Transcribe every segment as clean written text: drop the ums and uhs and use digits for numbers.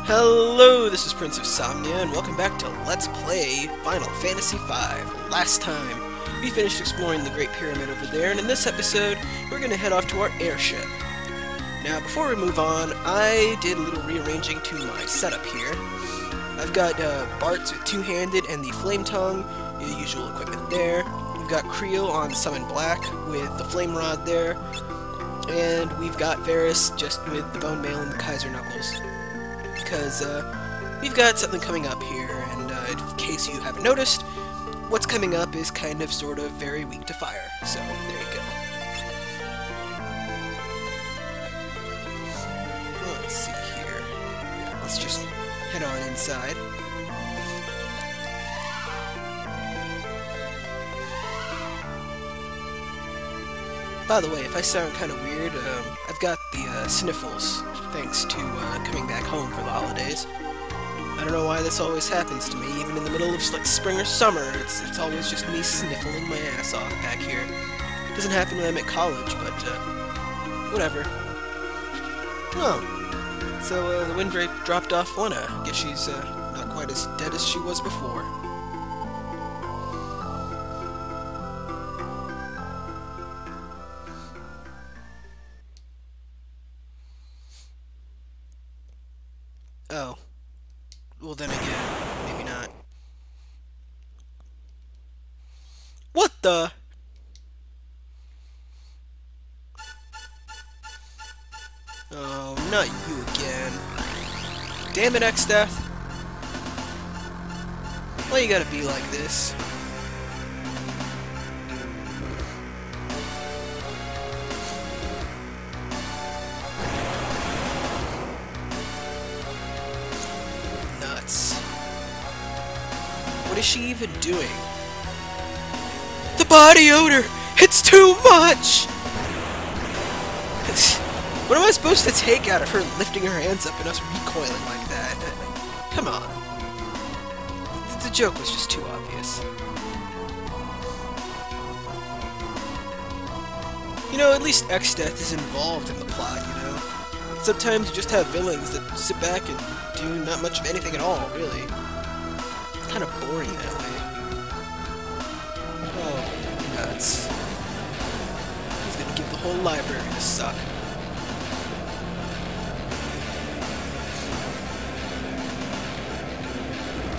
Hello, this is Prince of Somnia, and welcome back to Let's Play Final Fantasy V. Last time, we finished exploring the Great Pyramid over there, and in this episode, we're going to head off to our airship. Now, before we move on, I did a little rearranging to my setup here. I've got Bart's with two-handed and the Flame Tongue, the usual equipment there. We've got Creel on Summon Black with the Flame Rod there, and we've got Varus just with the Bone Mail and the Kaiser Knuckles. Because we've got something coming up here, and in case you haven't noticed, what's coming up is kind of, sort of, very weak to fire. So, there you go. Let's see here. Yeah, let's just head on inside. By the way, if I sound kind of weird, I've got the sniffles, thanks to coming back home for the holidays. I don't know why this always happens to me, even in the middle of like spring or summer. It's always just me sniffling my ass off back here. It doesn't happen when I'm at college, but whatever. Oh, so the wind dropped off Lenna. I guess she's not quite as dead as she was before. Oh. Well, then again, maybe not. What the? Oh, not you again. Damn it, X-Death. Why you gotta be like this? What is she even doing? The body odor! It's too much! What am I supposed to take out of her lifting her hands up and us recoiling like that? Come on. The joke was just too obvious. You know, at least X-Death is involved in the plot, you know? Sometimes you just have villains that sit back and do not much of anything at all, really. Kind of boring that way. Oh, nuts. He's gonna give the whole library a suck.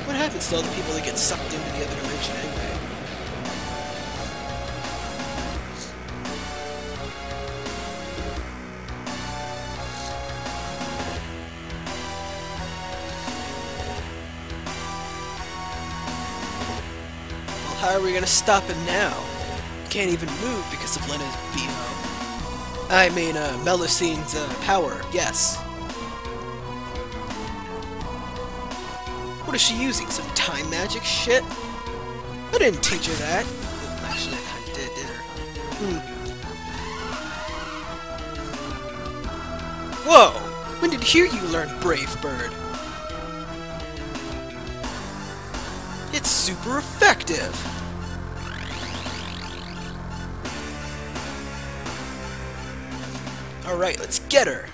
What happens to all the people that get sucked into the other dimension anyway? How are we gonna stop him now? Can't even move because of Lenna's BO. I mean, Melusine's power, yes. What is she using? Some time magic shit? I didn't teach her that. Actually, I kinda did her? Whoa! When did Hiryu learn Brave Bird? It's super effective! Alright, let's get her!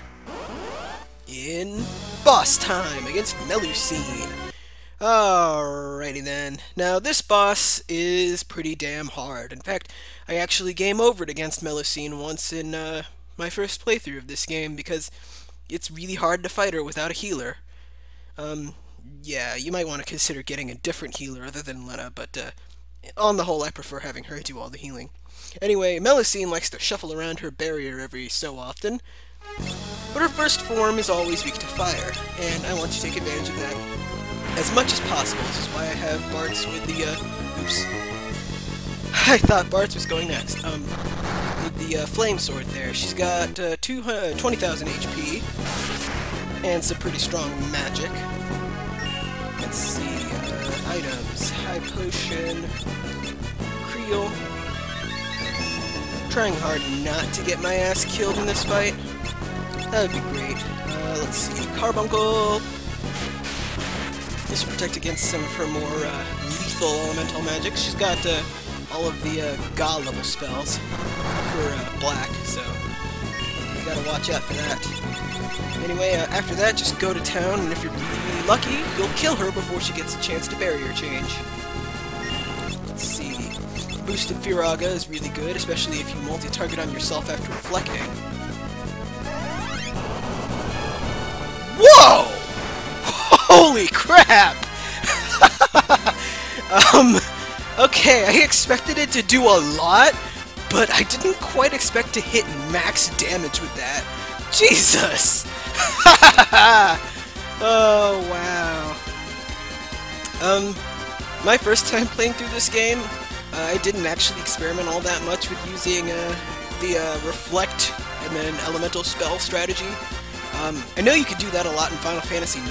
In boss time against Melusine! Alrighty then. Now, this boss is pretty damn hard. In fact, I actually game overed against Melusine once in my first playthrough of this game because it's really hard to fight her without a healer. Yeah, you might want to consider getting a different healer other than Lenna, but on the whole, I prefer having her do all the healing. Anyway, Melusine likes to shuffle around her barrier every so often, but her first form is always weak to fire, and I want to take advantage of that as much as possible. This is why I have Bart's with the, oops. I thought Bart's was going next. With the flame sword there. She's got 20,000 HP, and some pretty strong magic. Let's see, items, high potion, Creel. Trying hard not to get my ass killed in this fight. That would be great. Let's see, Carbuncle. This will protect against some of her more lethal elemental magic. She's got all of the Ga level spells for Black, so there you you gotta watch out for that. Anyway, after that, just go to town, and if you're really, really lucky, you'll kill her before she gets a chance to barrier change. Let's see. Boosted Firaga is really good, especially if you multi-target on yourself after reflecting. Whoa! Holy crap! Okay, I expected it to do a lot, but I didn't quite expect to hit max damage with that. Jesus! Oh, wow. My first time playing through this game, I didn't actually experiment all that much with using the reflect and then elemental spell strategy. I know you could do that a lot in Final Fantasy IX,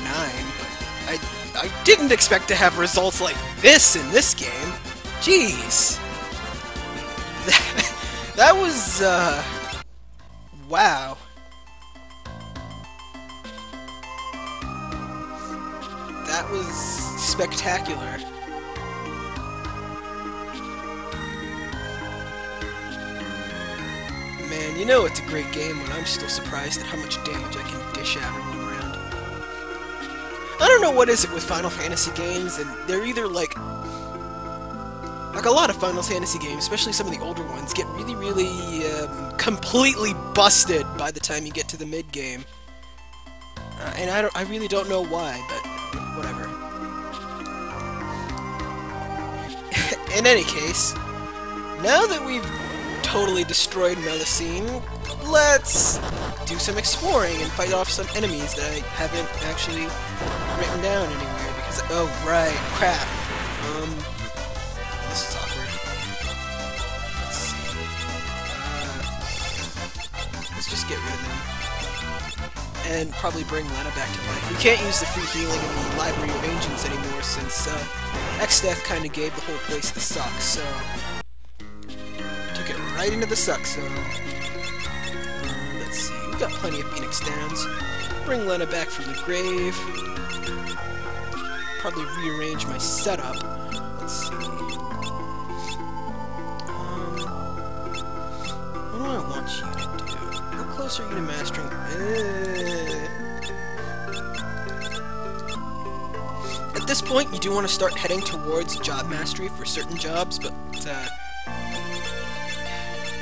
but I didn't expect to have results like this in this game. Jeez. That was, wow. That was spectacular. Man, you know it's a great game when I'm still surprised at how much damage I can dish out in one round. I don't know what is it with Final Fantasy games, and they're either like a lot of Final Fantasy games, especially some of the older ones, get really, really completely busted by the time you get to the mid-game. And I really don't know why, but whatever. In any case, now that we've totally destroyed Melusine, let's do some exploring and fight off some enemies that I haven't actually written down anywhere, because, oh right, crap. This is awkward. Let's see. Let's just get rid of them. And probably bring Lenna back to life. We can't use the free healing in the Library of Ancients anymore since X-Death kind of gave the whole place the suck, so took it right into the suck zone. Let's see, we've got plenty of Phoenix Downs. Bring Lenna back from the grave. Probably rearrange my setup. Let's see. What do I want you to do? How close are you to mastering? At this point, you do want to start heading towards job mastery for certain jobs, but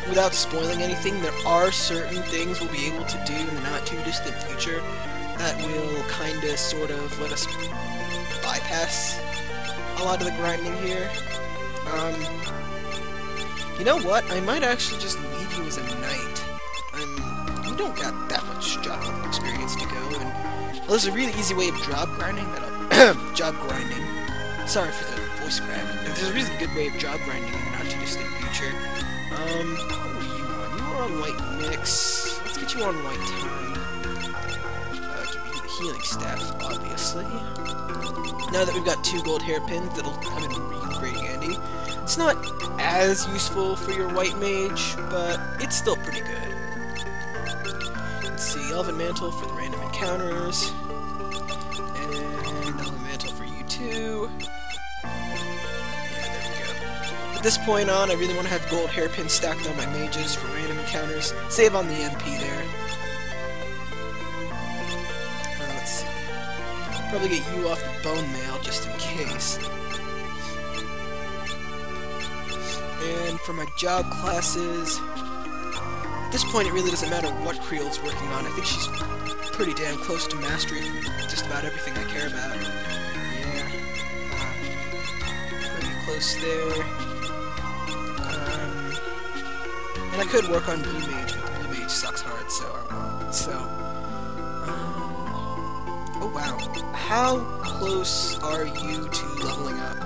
without spoiling anything, there are certain things we'll be able to do in the not-too-distant future that will kind of, sort of, let us bypass a lot of the grinding here. You know what? I might actually just leave you as a knight. You don't got that much job experience to go, and well, there's a really easy way of job grinding that'll job grinding. Sorry for the voice crack. There's a really good way of job grinding in the not-too-distant future. What were you on? You were on white mix. Let's get you on white time. Give you the healing staff, obviously. Now that we've got 2 gold hairpins, that'll come in really great handy. It's not as useful for your white mage, but it's still pretty good. Let's see, Elven Mantle for the random encounters. And Elven Mantle for you too. Yeah, there we go. At this point on, I really want to have gold hairpins stacked on my mages for random encounters. Save on the MP there. Let's see. Probably get you off the bone mail just in case. And for my job classes, at this point it really doesn't matter what Creel's working on. I think she's pretty damn close to mastery for just about everything I care about. Yeah. Pretty close there. And I could work on Blue Mage, but the Blue Mage sucks hard, so I won't. So, oh wow. How close are you to leveling up?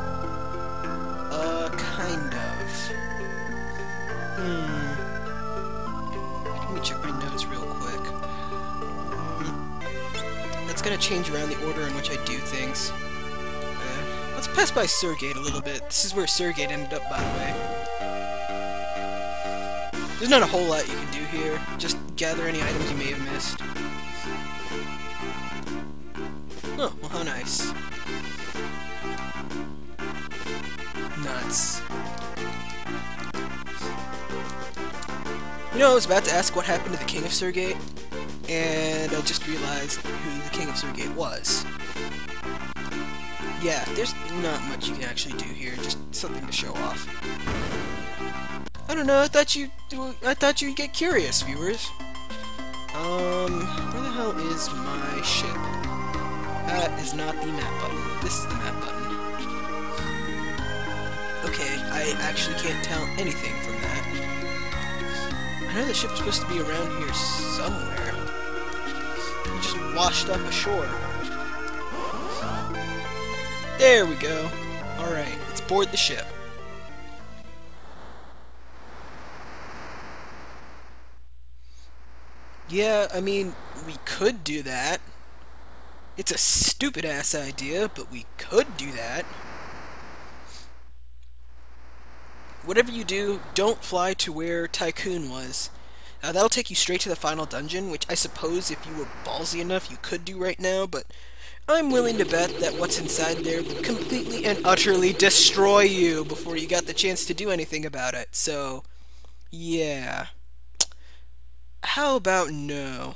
Kind of. Let me check my notes real quick. That's gonna change around the order in which I do things. Let's pass by Surgate a little bit. This is where Surgate ended up, by the way. There's not a whole lot you can do here. Just gather any items you may have missed. Oh, well, how nice. Nuts. You know, I was about to ask what happened to the King of Surgate, and I just realized who the King of Surgate was. Yeah, there's not much you can actually do here, just something to show off. I don't know, I thought you'd get curious, viewers. Where the hell is my ship? That is not the map button. This is the map button. Okay, I actually can't tell anything from that. I know the ship's supposed to be around here somewhere. We just washed up ashore. There we go. Alright, let's board the ship. Yeah, I mean, we could do that. It's a stupid-ass idea, but we could do that. Whatever you do, don't fly to where Tycoon was. That'll take you straight to the final dungeon, which I suppose if you were ballsy enough you could do right now, but I'm willing to bet that what's inside there would completely and utterly destroy you before you got the chance to do anything about it. So, yeah. How about no?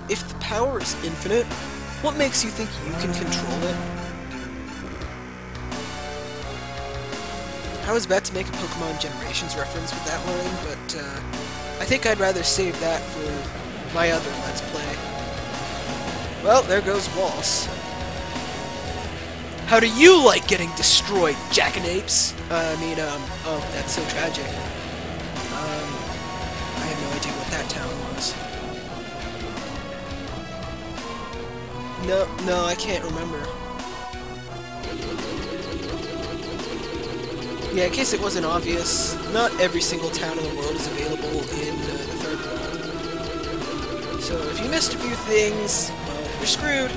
If the power is infinite, what makes you think you can control it? I was about to make a Pokemon Generations reference with that line, but I think I'd rather save that for my other Let's Play. Well, there goes Waltz. How do you like getting destroyed, jackanapes? Oh, that's so tragic. I have no idea what that town was. No, I can't remember. Yeah, in case it wasn't obvious, not every single town in the world is available in the third world. So if you missed a few things, well, you're screwed.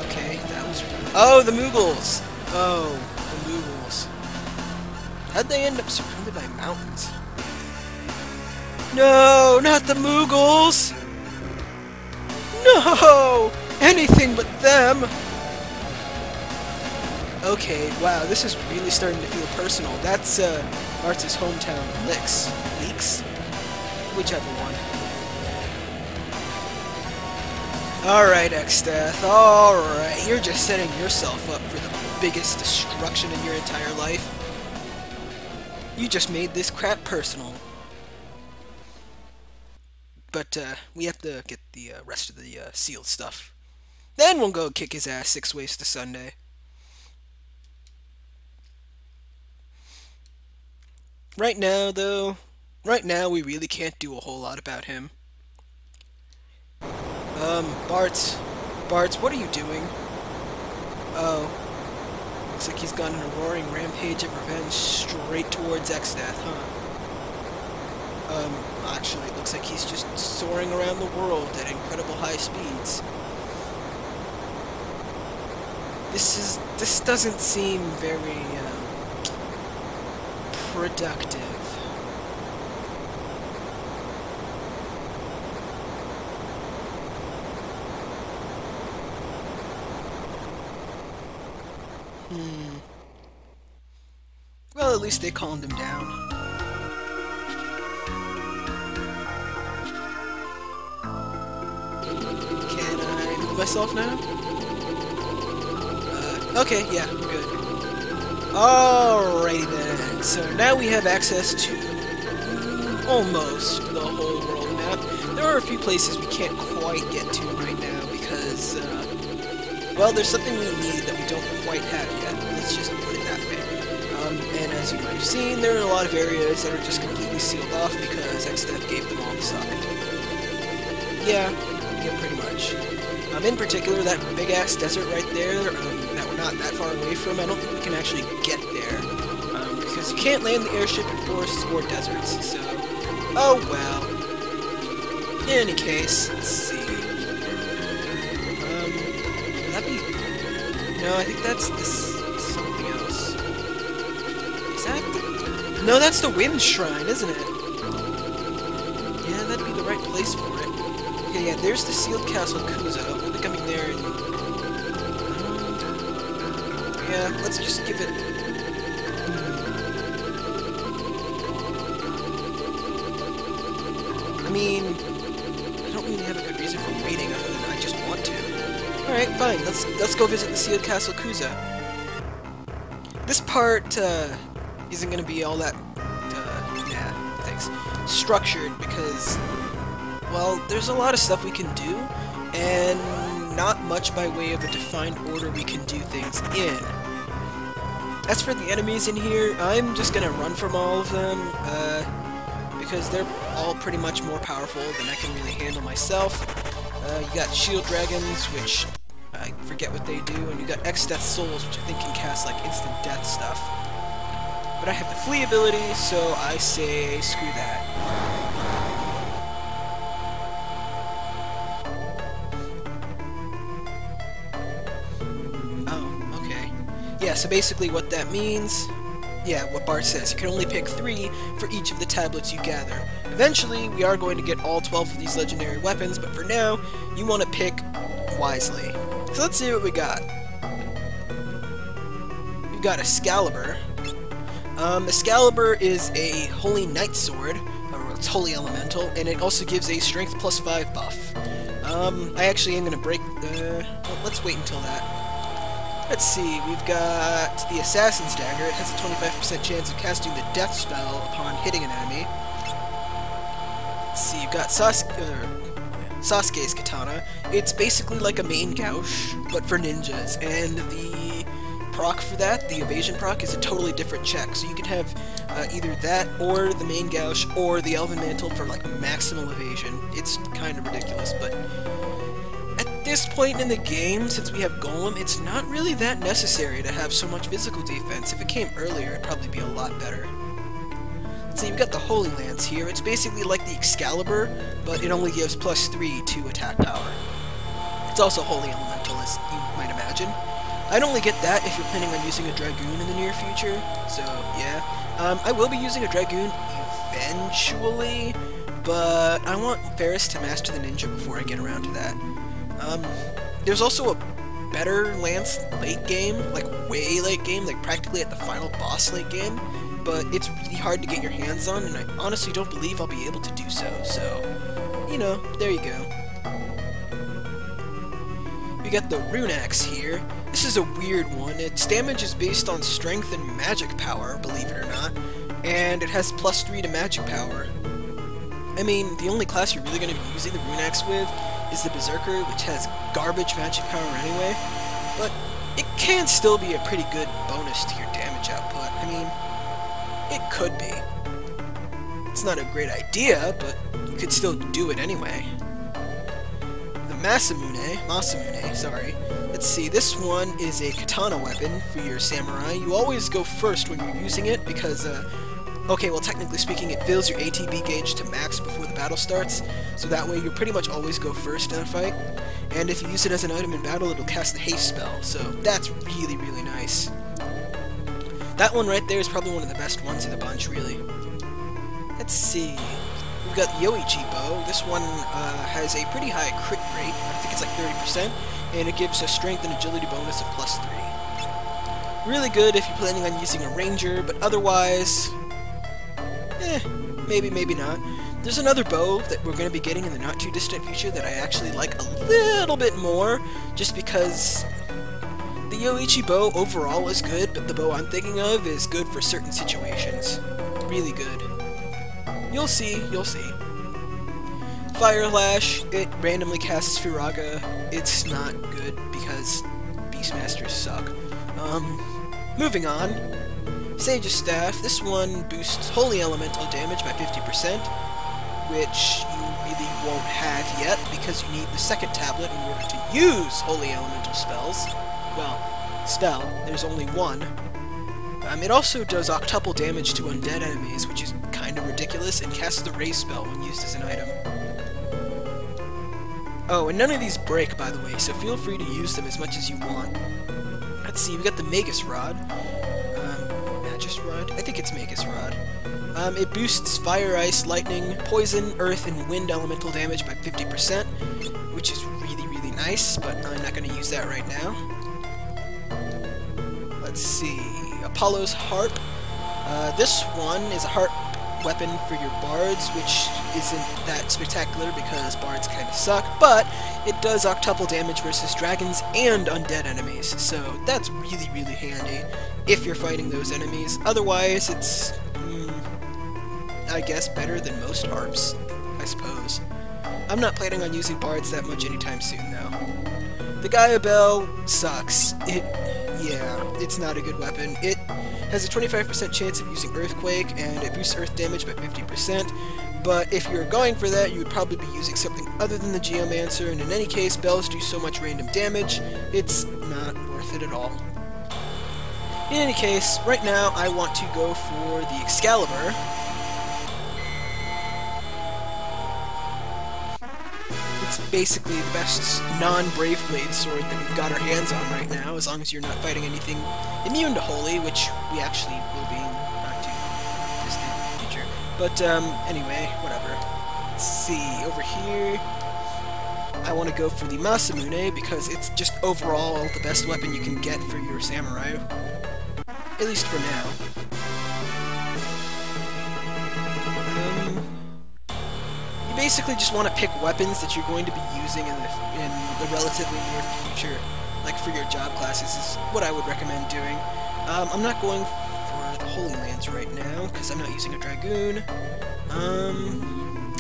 Okay, that was... Oh, the Moogles! Oh, the Moogles. How'd they end up surrounded by mountains? No, not the Moogles! No! Anything but them! Okay, wow, this is really starting to feel personal. That's, Bart's hometown. Leaks? Whichever one. Alright, Xdeath, alright. You're just setting yourself up for the biggest destruction in your entire life. You just made this crap personal. But, we have to get the rest of the sealed stuff. Then we'll go kick his ass 6 ways to Sunday. Right now, though, we really can't do a whole lot about him. Bart's, what are you doing? Oh, looks like he's gone on a roaring rampage of revenge straight towards Xdeath, huh? Actually, it looks like he's just soaring around the world at incredible high speeds. This doesn't seem very, productive. Well, at least they calmed him down. Can I move myself now? Okay, yeah, we're good. Alrighty then. So now we have access to almost the whole world map. There are a few places we can't quite get to right now because, well, there's something we need that we don't quite have yet. Let's just put it that way. And as you might have seen, there are a lot of areas that are just completely sealed off because Xdeath gave them all the side. Yeah, pretty much. In particular, that big-ass desert right there, that we're not that far away from, I don't think we can actually get there. Because you can't land the airship in forests or deserts, so... Oh, well. In any case, let's see. Would that be... No, I think that's this... something else. Is that the... No, that's the Wind Shrine, isn't it? Yeah, that'd be the right place for it. Okay, yeah, there's the sealed castle Kuza. We'll be coming there in... Yeah, let's just give it... I mean, I don't really have a good reason for waiting other than I just want to. Alright, fine, let's go visit the sealed castle Kuza. This part isn't gonna be all that structured because, well, there's a lot of stuff we can do, and not much by way of a defined order we can do things in. As for the enemies in here, I'm just gonna run from all of them, because they're all pretty much more powerful than I can really handle myself. You got shield dragons, which I forget what they do, and you got X-Death Souls, which I think can cast like instant death stuff. But I have the flee ability, so I say screw that. Oh, okay. Yeah, so basically what that means, yeah, what Bart says, you can only pick 3 for each of the tablets you gather. Eventually, we are going to get all 12 of these legendary weapons, but for now, you want to pick wisely. So let's see what we got. We've got Excalibur. Excalibur is a Holy Knight Sword, or it's Holy Elemental, and it also gives a Strength +5 buff. I actually am going to break the... well, let's wait until that. Let's see, we've got the Assassin's Dagger. It has a 25% chance of casting the Death Spell upon hitting an enemy. Let's see, you've got Sasuke's Katana. It's basically like a main gouge, but for ninjas, and the proc for that, the evasion proc, is a totally different check. So you can have either that, or the main gouge, or the Elven Mantle for like maximal evasion. It's kind of ridiculous, but at this point in the game, since we have Golem, it's not really that necessary to have so much physical defense. If it came earlier, it'd probably be a lot better. Let's see, you've got the Holy Lance here. It's basically like the Excalibur, but it only gives +3 to attack power. It's also Holy Elemental, as you might imagine. I'd only get that if you're planning on using a Dragoon in the near future, so yeah. I will be using a Dragoon eventually, but I want Ferris to master the ninja before I get around to that. There's also a better Lance late game, like way late game, like practically at the final boss late game, but it's really hard to get your hands on, and I honestly don't believe I'll be able to do so, you know, there you go. We got the Rune Axe here. This is a weird one. Its damage is based on strength and magic power, believe it or not, and it has +3 to magic power. I mean, the only class you're really going to be using the Rune Axe with is the Berserker, which has garbage magic power anyway, but it can still be a pretty good bonus to your damage output. I mean, it could be. It's not a great idea, but you could still do it anyway. The Masamune, sorry. Let's see, this one is a katana weapon for your samurai. You always go first when you're using it because, okay, well, technically speaking, it fills your ATB gauge to max before the battle starts, so that way you pretty much always go first in a fight. And if you use it as an item in battle, it'll cast the haste spell, so that's really, really nice. That one right there is probably one of the best ones in the bunch, really. Let's see. We've got the Yoichi Bow. This one has a pretty high crit rate. I think it's like 30%, and it gives a strength and agility bonus of +3. Really good if you're planning on using a ranger, but otherwise, maybe, maybe not. There's another bow that we're going to be getting in the not-too-distant future that I actually like a little bit more, just because the Yoichi Bow overall is good, but the bow I'm thinking of is good for certain situations. Really good. You'll see, you'll see. Fire Lash, it randomly casts Firaga. It's not good because Beastmasters suck. Moving on. Sage's Staff. This one boosts Holy Elemental damage by 50%, which you really won't have yet because you need the second tablet in order to use Holy Elemental spells. Well, spell. There's only one. It also does octuple damage to undead enemies, which is kind of ridiculous, and casts the Raise spell when used as an item. Oh, and none of these break, by the way, so feel free to use them as much as you want. Let's see, we got the Magus Rod. Magus Rod? I think it's Magus Rod. It boosts Fire, Ice, Lightning, Poison, Earth, and Wind elemental damage by 50%, which is really, really nice, but I'm not going to use that right now. let's see, Apollo's Harp. This one is a harp weapon for your bards, which isn't that spectacular because bards kind of suck, but it does octuple damage versus dragons and undead enemies, so that's really, really handy if you're fighting those enemies. Otherwise, it's, I guess, better than most harps, I suppose. I'm not planning on using bards that much anytime soon, though. The Gaia Bell sucks. Yeah, it's not a good weapon. It has a 25% chance of using Earthquake, and it boosts Earth damage by 50%, but if you're going for that, you would probably be using something other than the Geomancer, and in any case, bells do so much random damage, it's not worth it at all. In any case, right now, I want to go for the Excalibur. It's basically the best non-Brave Blade sword that we've got our hands on right now, as long as you're not fighting anything immune to Holy, which we actually will be in not too distant future. But, anyway, whatever. Let's see, over here, I want to go for the Masamune, because it's just overall the best weapon you can get for your samurai. At least for now. You basically just want to pick weapons that you're going to be using in the relatively near future, like for your job classes, is what I would recommend doing. I'm not going for the Holy Lands right now, because I'm not using a Dragoon.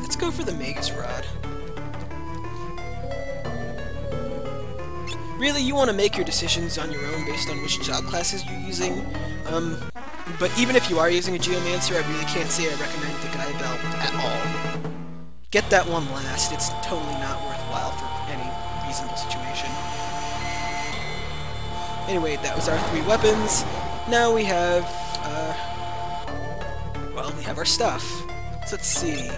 Let's go for the Magus Rod. Really, you want to make your decisions on your own based on which job classes you're using. But even if you are using a Geomancer, I really can't say I recommend the Gaia Bell at all. Get that one last. It's totally not worthwhile for any reasonable situation. Anyway, that was our 3 weapons. Now we have, well, we have our stuff. So let's see.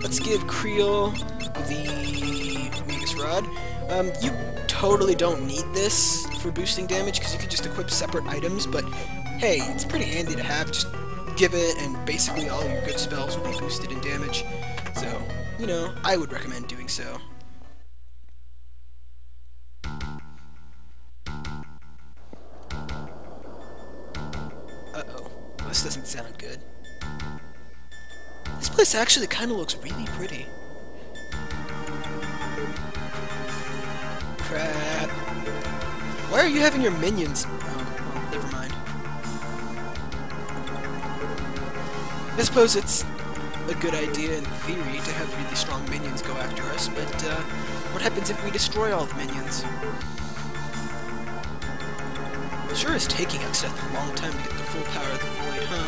Let's give Creel the Magus Rod. You totally don't need this for boosting damage, because you can just equip separate items, but hey, it's pretty handy to have. Just give it, and basically all your good spells will be boosted in damage. So, you know, I would recommend doing so. Uh-oh. This doesn't sound good. This place actually kind of looks really pretty. Crap. Why are you having your minions? Oh, well, never mind. I suppose it's a good idea in theory to have really strong minions go after us, but what happens if we destroy all the minions? It sure is taking us a long time to get the full power of the void, huh?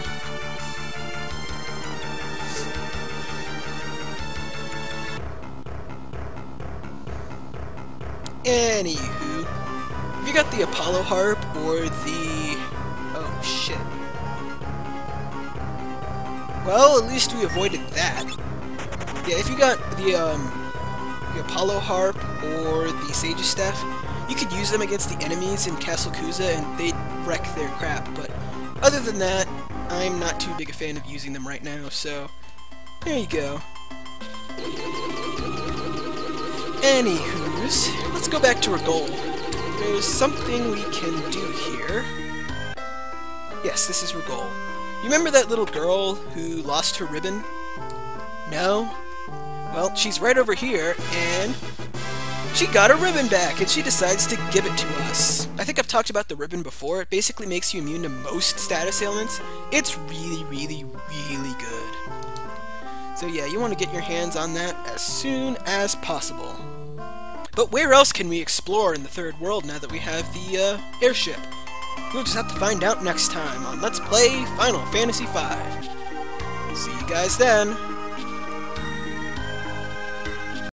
Anywho, have you got the Apollo Harp or the... oh shit. Well, at least we avoided that. Yeah, if you got the Apollo Harp or the Sage's Staff, you could use them against the enemies in Castle Kuza and they'd wreck their crap, but other than that, I'm not too big a fan of using them right now, so there you go. Anywho's, let's go back to our goal. There's something we can do here. Yes, this is her goal. You remember that little girl who lost her ribbon? No? Well, she's right over here, and she got her ribbon back, and she decides to give it to us. I think I've talked about the ribbon before. It basically makes you immune to most status ailments. It's really, really, really good. So yeah, you want to get your hands on that as soon as possible. But where else can we explore in the third world now that we have the airship? We'll just have to find out next time on Let's Play Final Fantasy V. See you guys then!